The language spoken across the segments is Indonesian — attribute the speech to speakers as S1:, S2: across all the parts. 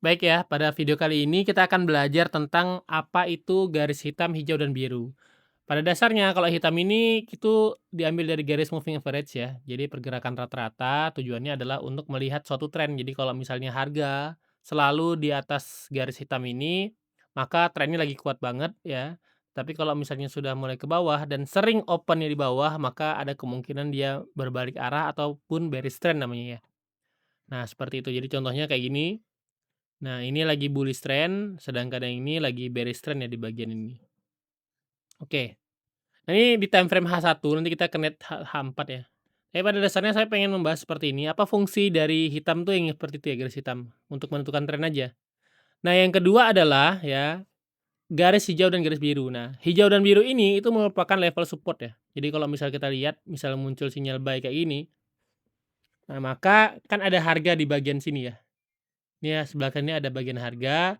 S1: Baik ya, pada video kali ini kita akan belajar tentang apa itu garis hitam, hijau, dan biru. Pada dasarnya kalau hitam ini itu diambil dari garis moving average ya. Jadi pergerakan rata-rata tujuannya adalah untuk melihat suatu tren. Jadi kalau misalnya harga selalu di atas garis hitam ini, maka trennya lagi kuat banget ya. Tapi kalau misalnya sudah mulai ke bawah dan sering opennya di bawah, maka ada kemungkinan dia berbalik arah ataupun bearish trend namanya ya. Nah, seperti itu. Jadi contohnya kayak gini. Nah, ini lagi bullish trend, sedangkan yang ini lagi bearish trend ya di bagian ini. Oke. Nah, ini di time frame H1, nanti kita connect H4 ya. Tapi pada dasarnya saya pengen membahas seperti ini, apa fungsi dari hitam tuh yang seperti itu ya, garis hitam, untuk menentukan tren aja. Nah, yang kedua adalah ya, garis hijau dan garis biru. Nah, hijau dan biru ini itu merupakan level support ya. Jadi kalau misal kita lihat, misal muncul sinyal buy kayak gini, nah maka kan ada harga di bagian sini ya. Ini ya, sebelah kanan ini ada bagian harga.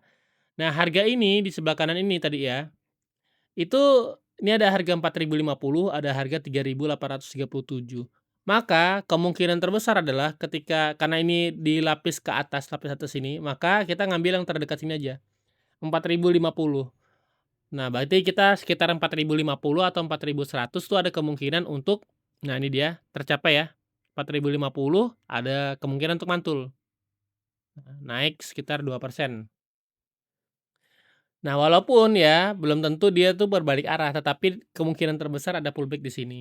S1: Nah, harga ini di sebelah kanan ini tadi ya, itu ini ada harga 4.050, ada harga 3.837. Maka kemungkinan terbesar adalah ketika karena ini di lapis ke atas, lapis atas ini, maka kita ngambil yang terdekat sini aja, 4.050. Nah, berarti kita sekitar 4.050 atau 4.100 tuh ada kemungkinan untuk, nah ini dia, tercapai ya, 4.050 ada kemungkinan untuk mantul, naik sekitar 2%. Nah, walaupun ya, belum tentu dia tuh berbalik arah, tetapi kemungkinan terbesar ada pullback di sini.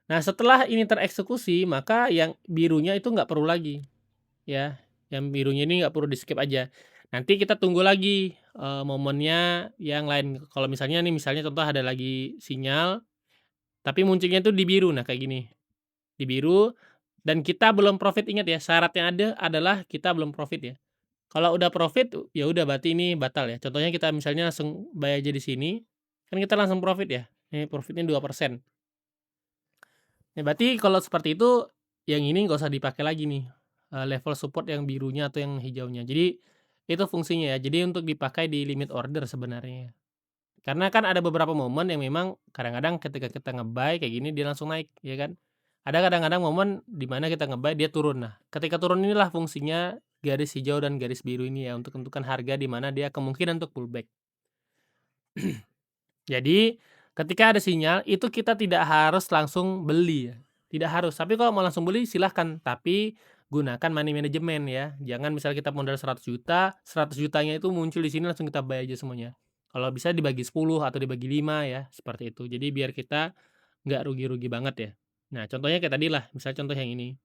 S1: Nah, setelah ini tereksekusi, maka yang birunya itu nggak perlu lagi, ya. Yang birunya ini nggak perlu di-skip aja. Nanti kita tunggu lagi, momennya yang lain. Kalau misalnya nih, misalnya contoh ada lagi sinyal, tapi munculnya tuh di biru, nah kayak gini, di biru dan kita belum profit, ingat ya, syarat yang ada adalah kita belum profit ya. Kalau udah profit, ya udah berarti ini batal ya. Contohnya kita misalnya langsung buy aja di sini, kan kita langsung profit ya. Ini profitnya 2%. Ya berarti kalau seperti itu, yang ini nggak usah dipakai lagi nih, level support yang birunya atau yang hijaunya. Jadi, itu fungsinya ya. Jadi untuk dipakai di limit order sebenarnya. Karena kan ada beberapa momen yang memang kadang-kadang ketika kita nge-buy kayak gini dia langsung naik, ya kan. Ada kadang-kadang momen di mana kita nge-buy dia turun. Nah, ketika turun inilah fungsinya garis hijau dan garis biru ini ya, untuk menentukan harga di mana dia kemungkinan untuk pullback. Jadi, ketika ada sinyal itu kita tidak harus langsung beli ya, tidak harus. Tapi kalau mau langsung beli silahkan, tapi gunakan money management ya. Jangan misal kita modal 100 juta, 100 jutanya itu muncul di sini langsung kita buy aja semuanya. Kalau bisa dibagi 10 atau dibagi 5 ya, seperti itu. Jadi biar kita nggak rugi-rugi banget ya. Nah, contohnya kayak tadi lah, misal contoh yang ini.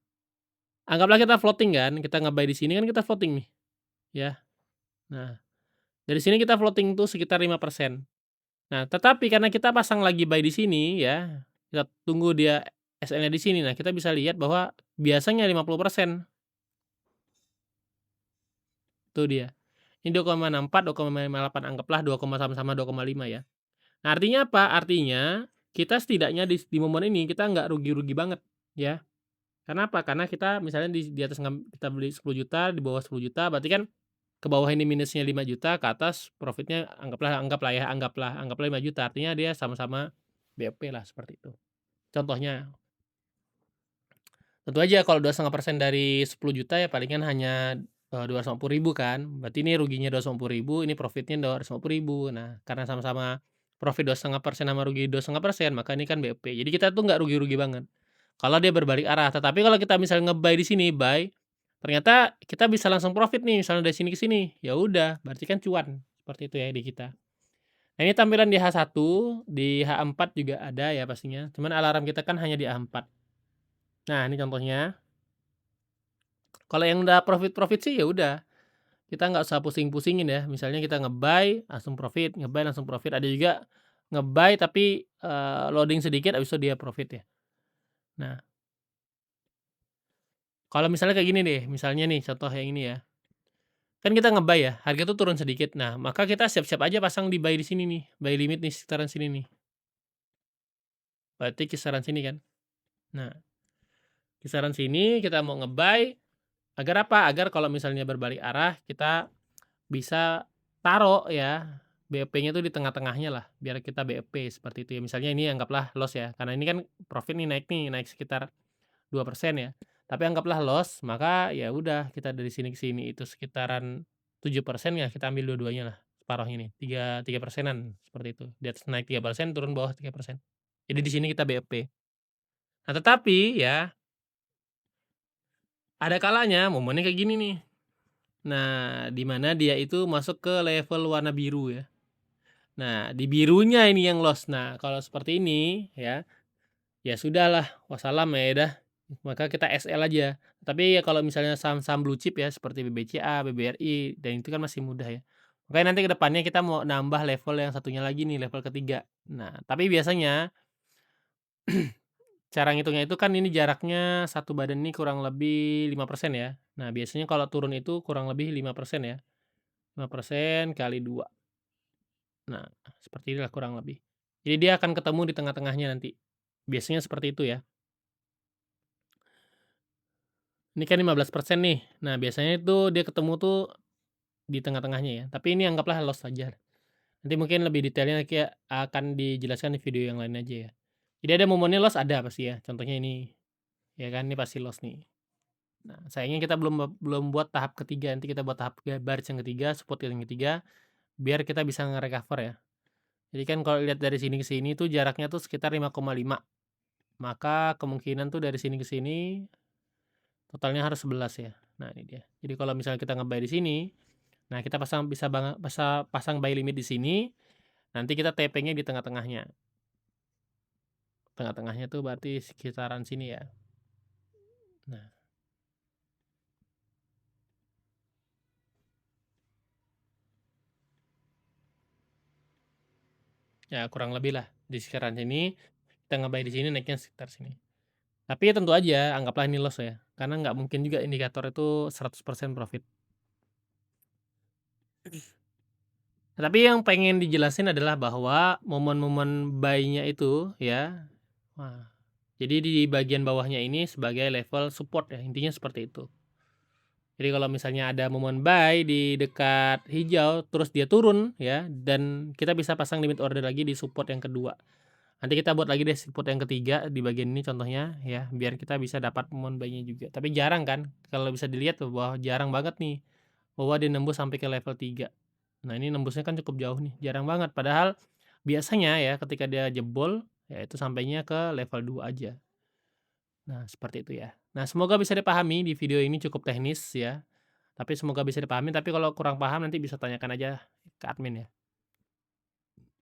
S1: Anggaplah kita floating kan, kita nge-buy di sini kan kita floating nih, ya. Nah, dari sini kita floating tuh sekitar 5%. Nah, tetapi karena kita pasang lagi buy di sini ya, kita tunggu dia SL-nya di sini. Nah, kita bisa lihat bahwa biasanya 50%, itu dia. Ini 2,64, 2,58, anggaplah sama-sama 2,5 ya. Nah, artinya apa? Artinya kita setidaknya di momen ini kita nggak rugi-rugi banget ya. Karena apa? Karena kita misalnya di atas kita beli 10 juta, di bawah 10 juta, berarti kan ke bawah ini minusnya 5 juta, ke atas profitnya anggaplah 5 juta, artinya dia sama-sama BOP lah, seperti itu. Contohnya. Tentu aja kalau 2,5% dari 10 juta ya palingan hanya, 250.000 kan, berarti ini ruginya 250.000, ini profitnya 250.000. Nah, karena sama-sama profit 2,5% sama rugi 2,5%, maka ini kan BOP. Jadi kita tuh nggak rugi-rugi banget, kalau dia berbalik arah. Tetapi kalau kita misalnya nge-buy di sini, buy, ternyata kita bisa langsung profit nih, misalnya dari sini ke sini, ya udah berarti kan cuan, seperti itu ya di kita. Nah, ini tampilan di H1, di H4 juga ada ya pastinya, cuman alarm kita kan hanya di H4. Nah, ini contohnya. Kalau yang udah profit-profit sih ya udah, kita nggak usah pusing-pusingin ya. Misalnya kita nge-buy langsung profit, nge-buy langsung profit. Ada juga nge-buy tapi, loading sedikit habis itu dia profit ya. Nah, kalau misalnya kayak gini deh, misalnya nih contoh yang ini ya. Kan kita nge-buy ya, harga tuh turun sedikit. Nah, maka kita siap-siap aja pasang di buy di sini nih, buy limit nih sekitaran sini nih. Berarti kisaran sini kan. Nah, kisaran sini kita mau nge-buy agar apa? Agar kalau misalnya berbalik arah kita bisa taruh ya, BOP-nya tuh di tengah-tengahnya lah, biar kita BOP seperti itu ya. Misalnya ini anggaplah loss ya, karena ini kan profit nih, naik sekitar 2% ya. Tapi anggaplah loss, maka ya udah kita dari sini ke sini itu sekitaran 7% ya kita ambil dua-duanya lah, separuhnya nih, 3% seperti itu. Di atas naik 3%, turun bawah 3%. Jadi di sini kita BEP. Nah, tetapi ya, ada kalanya momennya kayak gini nih. Nah, di mana dia itu masuk ke level warna biru ya. Nah, di birunya ini yang loss. Nah, kalau seperti ini ya, ya sudahlah, wassalam ya dah, maka kita SL aja. Tapi ya kalau misalnya saham-saham blue chip ya seperti BBCA, BBRI, dan itu kan masih mudah ya. Makanya nanti ke depannya kita mau nambah level yang satunya lagi nih, level ketiga. Nah, tapi biasanya cara ngitungnya itu kan ini jaraknya satu badan ini kurang lebih 5% ya. Nah, biasanya kalau turun itu kurang lebih 5% ya. 5% kali 2. Nah, seperti inilah kurang lebih. Jadi dia akan ketemu di tengah-tengahnya nanti. Biasanya seperti itu ya. Ini kan 15% nih. Nah, biasanya itu dia ketemu tuh di tengah-tengahnya ya. Tapi ini anggaplah loss saja. Nanti mungkin lebih detailnya kayak akan dijelaskan di video yang lain aja ya. Jadi ada momennya loss ada pasti ya. Contohnya ini. Ya kan ini pasti loss nih. Nah, sayangnya kita belum buat tahap ketiga. Nanti kita buat tahap baris yang ketiga, support yang ketiga biar kita bisa nge-recover ya. Jadi kan kalau lihat dari sini ke sini tuh jaraknya tuh sekitar 5,5. Maka kemungkinan tuh dari sini ke sini totalnya harus 11 ya. Nah, ini dia. Jadi kalau misalnya kita nge-buy di sini, nah kita bisa pasang buy limit di sini, nanti kita TP-nya di tengah-tengahnya. Tengah-tengahnya tuh berarti sekitaran sini ya. Nah. Ya kurang lebih lah di sekitaran sini, kita nge-buy di sini naiknya sekitar sini. Tapi ya tentu aja anggaplah ini loss ya, karena nggak mungkin juga indikator itu 100% profit. Tapi yang pengen dijelasin adalah bahwa momen-momen buy-nya itu ya, wah, jadi di bagian bawahnya ini sebagai level support ya, intinya seperti itu. Jadi kalau misalnya ada momen buy di dekat hijau, terus dia turun ya, dan kita bisa pasang limit order lagi di support yang kedua. Nanti kita buat lagi deh support yang ketiga di bagian ini contohnya ya, biar kita bisa dapat momen buy-nya juga. Tapi jarang kan, kalau bisa dilihat tuh bahwa jarang banget nih, bahwa dia nembus sampai ke level 3. Nah ini nembusnya kan cukup jauh nih, jarang banget. Padahal biasanya ya ketika dia jebol, ya itu sampainya ke level 2 aja. Nah seperti itu ya. Nah semoga bisa dipahami di video ini cukup teknis ya, tapi semoga bisa dipahami, tapi kalau kurang paham nanti bisa tanyakan aja ke admin ya.